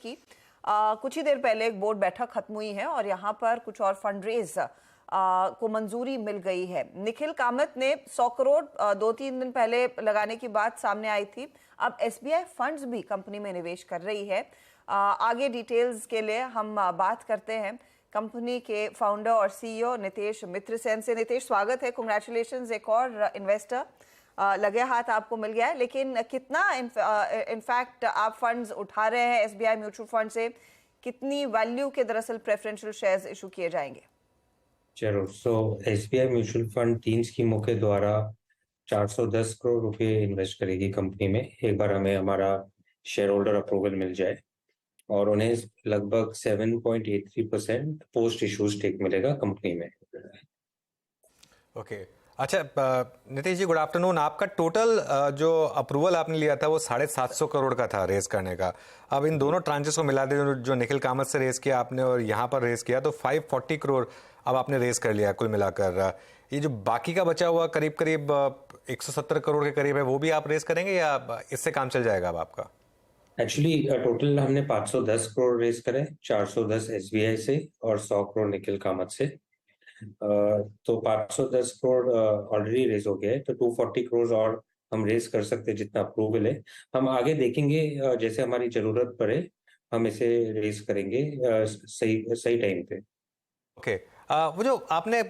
की कुछ ही देर पहले एक बोर्ड बैठक खत्म हुई है और यहाँ पर कुछ और फंड रेज को मंजूरी मिल गई है। निखिल कामत ने 100 करोड़ 2-3 दिन पहले लगाने की बात सामने आई थी। अब एसबीआई फंड्स भी कंपनी में निवेश कर रही है। आगे डिटेल्स के लिए हम बात करते हैं कंपनी के फाउंडर और सीईओ नितेश मित्र सेन से। नितेश, स्वागत है, कांग्रेचुलेशंस, एक और इन्वेस्टर लगे हाथ आपको मिल गया है। लेकिन कितना इनफैक्ट आप फंड्स उठा रहे हैं एसबीआई म्यूचुअल फंड से? कितनी वैल्यू के दरअसल प्रेफरेंशियल शेयर्स इशू किए जाएंगे? जरूर। एसबीआई म्यूचुअल फंड 3 स्कीमों के द्वारा 410 करोड़ रुपए इन्वेस्ट करेगी कंपनी में। एक बार हमें हमारा शेयर होल्डर अप्रूवल मिल जाए और उन्हें लगभग 7.83% पोस्ट इशू स्टेक मिलेगा कंपनी में। ओके, अच्छा नितेश जी, गुड आफ्टरनून। आपका टोटल जो अप्रूवल आपने लिया था वो 750 करोड़ का था रेस करने का। अब इन दोनों ट्रांचेस को मिला दे, जो निखिल कामत से रेस किया आपने और यहाँ पर रेस किया, तो 540 करोड़ अब आपने रेस कर लिया कुल मिलाकर। ये जो बाकी का बचा हुआ करीब करीब 170 करोड़ के करीब है, वो भी आप रेस करेंगे या इससे काम चल जाएगा अब आपका? एक्चुअली टोटल हमने 510 करोड़ रेस करे, 410 एसबीआई से और 100 करोड़ निखिल कामत से। तो 510 करोड़ ऑलरेडी रेज हो गया है, तो 240 करोड़ और हम रेस कर सकते हैं जितना अप्रूवल है। हम आगे देखेंगे, जैसे हमारी जरूरत पड़े हम इसे रेस करेंगे सही सही टाइम पे। ओके, वो जो आपने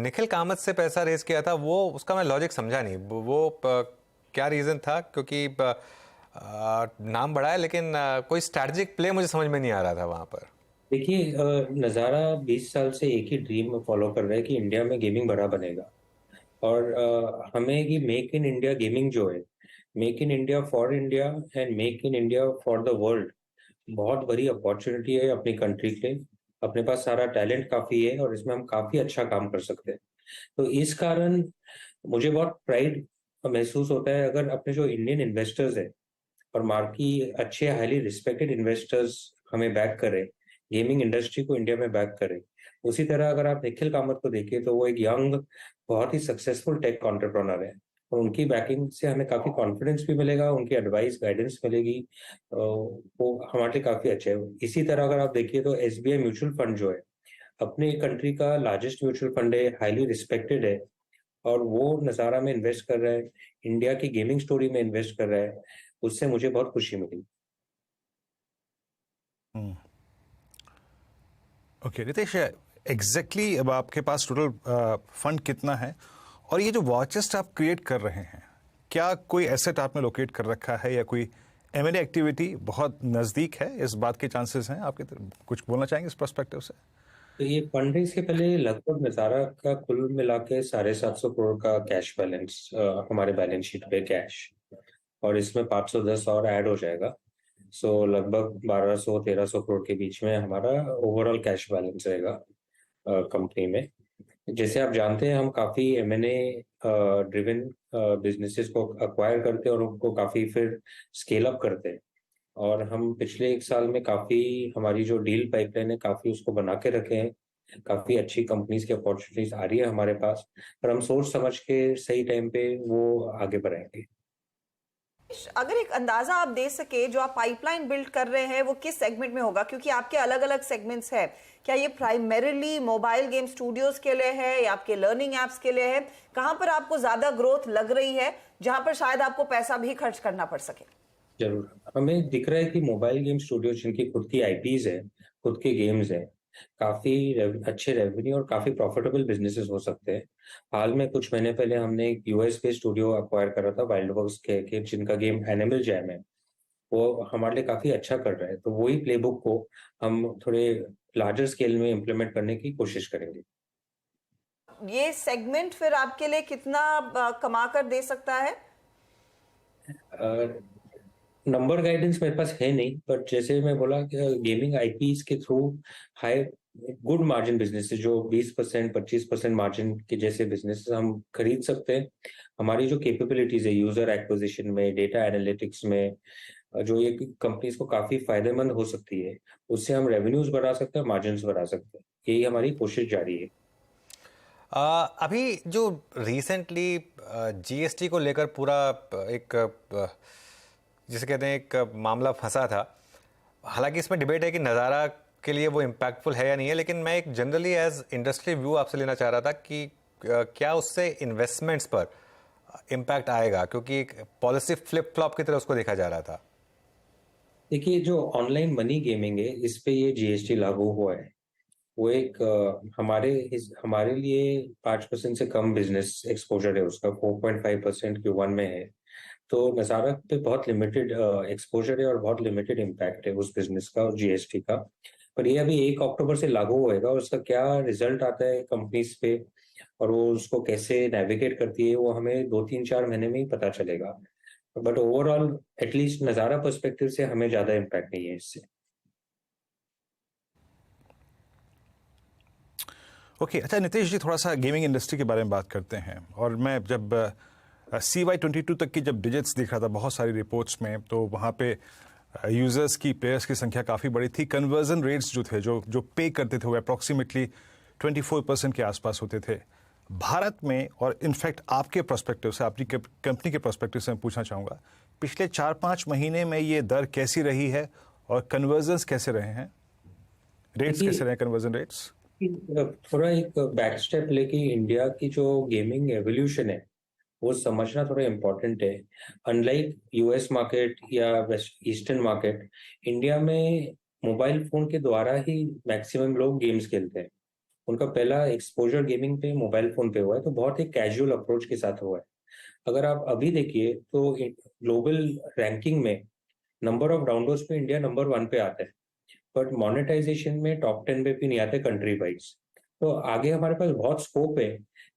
निखिल कामत से पैसा रेस किया था, वो उसका मैं लॉजिक समझा नहीं। वो क्या रीज़न था? क्योंकि नाम बड़ा है लेकिन कोई स्ट्रैटेजिक प्ले मुझे समझ में नहीं आ रहा था वहाँ पर। देखिए, नज़ारा 20 साल से एक ही ड्रीम फॉलो कर रहा है कि इंडिया में गेमिंग बड़ा बनेगा और हमें ये मेक इन इंडिया गेमिंग जो है, make in India for India and make in India for the world, बहुत बड़ी अपॉर्चुनिटी है अपनी कंट्री के लिए। अपने पास सारा टैलेंट काफी है और इसमें हम काफी अच्छा काम कर सकते हैं। तो इस कारण मुझे बहुत प्राइड महसूस होता है अगर अपने जो इंडियन इन्वेस्टर्स है और मार्की अच्छे हाईली रिस्पेक्टेड इन्वेस्टर्स हमें बैक करें, गेमिंग इंडस्ट्री को इंडिया में बैक करें। उसी तरह अगर आप निखिल कामत को देखिए तो वो एक यंग, बहुत ही सक्सेसफुल टेक एंटरप्रेन्योर है और उनकी बैकिंग से हमें काफी कॉन्फिडेंस भी मिलेगा, उनकी एडवाइस गाइडेंस मिलेगी, वो हमारे लिए काफी अच्छा है। इसी तरह अगर आप देखिए तो एसबीआई म्यूचुअल फंड जो है अपने कंट्री का लार्जेस्ट म्यूचुअल फंड है, हाईली रिस्पेक्टेड है और वो नज़ारा में इन्वेस्ट कर रहा है, इंडिया की गेमिंग स्टोरी में इन्वेस्ट कर रहा है, उससे मुझे बहुत खुशी मिली। ओके नितेश, एग्जैक्टली अब आपके पास टोटल फंड कितना है और ये जो वॉर चेस्ट आप क्रिएट कर रहे हैं, क्या कोई एसेट आपने लोकेट कर रखा है या कोई एमएनए एक्टिविटी बहुत नज़दीक है? इस बात के चांसेस हैं आपके? कुछ बोलना चाहेंगे इस पर्सपेक्टिव से? तो ये फंड रेज के पहले लगभग नज़ारा का कुल मिला के 750 करोड़ का कैश बैलेंस हमारे बैलेंस शीट पे कैश, और इसमें 510 और ऐड हो जाएगा। लगभग 1200-1300 करोड़ के बीच में हमारा ओवरऑल कैश बैलेंस रहेगा कंपनी में। जैसे आप जानते हैं हम काफी एमएनए ड्रिवन बिजनेसेस को अक्वायर करते हैं और उनको काफी फिर स्केल अप करते हैं, और हम पिछले 1 साल में काफी हमारी जो डील पाइपलाइन है काफी उसको बना के रखे हैं। काफी अच्छी कंपनीज की अपॉर्चुनिटीज आ रही है हमारे पास, पर हम सोच समझ के सही टाइम पे वो आगे बढ़ाएंगे। अगर एक अंदाजा आप दे सके, जो आप पाइपलाइन बिल्ड कर रहे हैं वो किस सेगमेंट में होगा? क्योंकि आपके अलग अलग सेगमेंट्स हैं। क्या ये प्राइमरीली मोबाइल गेम स्टूडियोज के लिए है या आपके लर्निंग एप्स के लिए है? कहां पर आपको ज्यादा ग्रोथ लग रही है जहां पर शायद आपको पैसा भी खर्च करना पड़ सके? जरूर, हमें दिख रहा है कि मोबाइल गेम स्टूडियो जिनकी खुद की आईपीज है, खुद के गेम्स हैं, काफी अच्छे रेवेन्यू और काफी प्रॉफिटेबल बिजनेसेस हो सकते हैं। हाल में कुछ महीने पहले हमने एक यूएस पे स्टूडियो अक्वायर करा था वाइल्ड वर्क्स के जिनका गेम एनिमल जैम है, वो हमारे लिए काफी अच्छा कर रहा है। तो वही प्लेबुक को हम थोड़े लार्जर स्केल में इम्प्लीमेंट करने की कोशिश करेंगे। ये सेगमेंट फिर आपके लिए कितना कमा कर दे सकता है? नंबर गाइडेंस मेरे पास है नहीं, बट जैसे मैं बोला गेमिंग आईपीज के through high good margin business जो 20% 25% मार्जिन के जैसे बिजनेस हम खरीद सकते हैं। हमारी जो कैपेबिलिटीज है यूजर एक्विजिशन में, डेटा एनालिटिक्स में, जो ये कंपनीज को काफी फायदेमंद हो सकती है, उससे हम रेवेन्यूज बढ़ा सकते हैं, मार्जिन बढ़ा सकते हैं। यही हमारी कोशिश जारी है। अभी जो रिसेंटली जीएसटी को लेकर पूरा एक जिसे कहते हैं एक मामला फंसा था, हालांकि इसमें डिबेट है कि नज़ारा के लिए वो इम्पैक्टफुल है या नहीं है, लेकिन मैं एक जनरली एज इंडस्ट्री व्यू आपसे लेना चाह रहा था कि क्या उससे इन्वेस्टमेंट्स पर इम्पैक्ट आएगा, क्योंकि एक पॉलिसी फ्लिप फ्लॉप की तरह उसको देखा जा रहा था। देखिए, जो ऑनलाइन मनी गेमिंग है, इस पे ये जीएसटी लागू हुआ है। वो एक हमारे लिए 5% से कम बिजनेस एक्सपोजर है उसका, 4.5% Q1 में है। तो नज़ारा पे बहुत लिमिटेड एक्सपोजर है और बहुत लिमिटेड इम्पैक्ट है उस बिजनेस का और जीएसटी का। पर ये अभी 1 अक्टूबर से लागू होएगा, उसका क्या रिजल्ट आता है कंपनीज पे और वो उसको कैसे नेविगेट करती है, वो हमें 2-3-4 महीने में ही पता चलेगा। बट ओवरऑल एटलीस्ट नज़ारा पर्सपेक्टिव से हमें ज्यादा इम्पैक्ट नहीं है इससे। ओके, अच्छा नितेश जी, थोड़ा सा गेमिंग इंडस्ट्री के बारे में बात करते हैं। और मैं जब CY22 तक की जब डिजिट्स देख रहा था बहुत सारी रिपोर्ट्स में, तो वहाँ पे यूज़र्स की, प्लेयर्स की संख्या काफ़ी बड़ी थी। कन्वर्जन रेट्स जो थे, जो पे करते थे, वो अप्रॉक्सीमेटली 24% के आसपास होते थे भारत में। और इनफैक्ट आपके पर्सपेक्टिव से, आपकी कंपनी के पर्सपेक्टिव से मैं पूछना चाहूँगा, पिछले 4-5 महीने में ये दर कैसी रही है और कन्वर्जन्स कैसे रहे हैं, रेट्स कैसे रहे, कन्वर्जन रेट्स? थोड़ा एक बैक स्टेप लेके इंडिया की जो गेमिंग एवोल्यूशन है वो समझना थोड़ा इम्पोर्टेंट है। अनलाइक यूएस मार्केट या वेस्ट ईस्टर्न मार्केट, इंडिया में मोबाइल फोन के द्वारा ही मैक्सिमम लोग गेम्स खेलते हैं। उनका पहला एक्सपोजर गेमिंग पे मोबाइल फोन पे हुआ है, तो बहुत ही कैजुअल अप्रोच के साथ हुआ है। अगर आप अभी देखिए तो ग्लोबल रैंकिंग में नंबर ऑफ डाउनलोड्स पे इंडिया नंबर 1 पे आता है, बट मोनेटाइजेशन में टॉप 10 पे भी नहीं आते कंट्री वाइज। तो आगे हमारे पास बहुत स्कोप है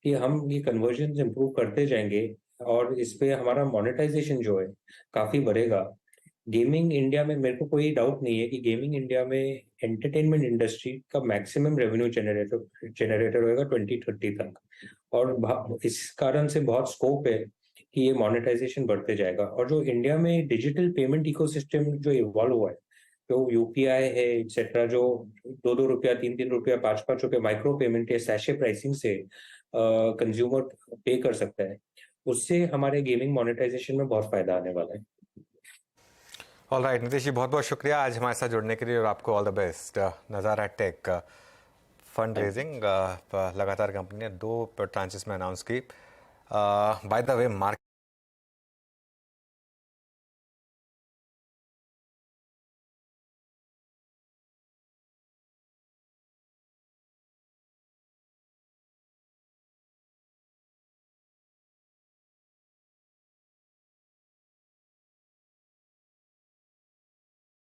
कि हम ये कन्वर्जन इंप्रूव करते जाएंगे और इस पे हमारा मोनेटाइजेशन जो है काफी बढ़ेगा। गेमिंग इंडिया में मेरे को कोई डाउट नहीं है कि गेमिंग इंडिया में एंटरटेनमेंट इंडस्ट्री का मैक्सिमम रेवेन्यू जनरेटर होगा 2030 तक। और इस कारण से बहुत स्कोप है कि ये मोनेटाइजेशन बढ़ते जाएगा। और जो इंडिया में डिजिटल पेमेंट इकोसिस्टम जो इवॉल्व हुआ है, जो यूपीआई है एक्सेट्रा, जो 2-2 रुपया, 3-3 रुपया, 5-5 रुपया माइक्रो पेमेंट या सैशे प्राइसिंग से कंज्यूमर पे कर सकता है, उससे हमारे गेमिंग मोनेटाइजेशन में बहुत फायदा आने वाला है। ऑल राइट नितेश जी, बहुत बहुत शुक्रिया आज हमारे साथ जुड़ने के लिए और आपको ऑल द बेस्ट। नज़ारा टेक फंड रेजिंग लगातार कंपनी ने 2 ट्रांचेस में अनाउंस की। By the way, market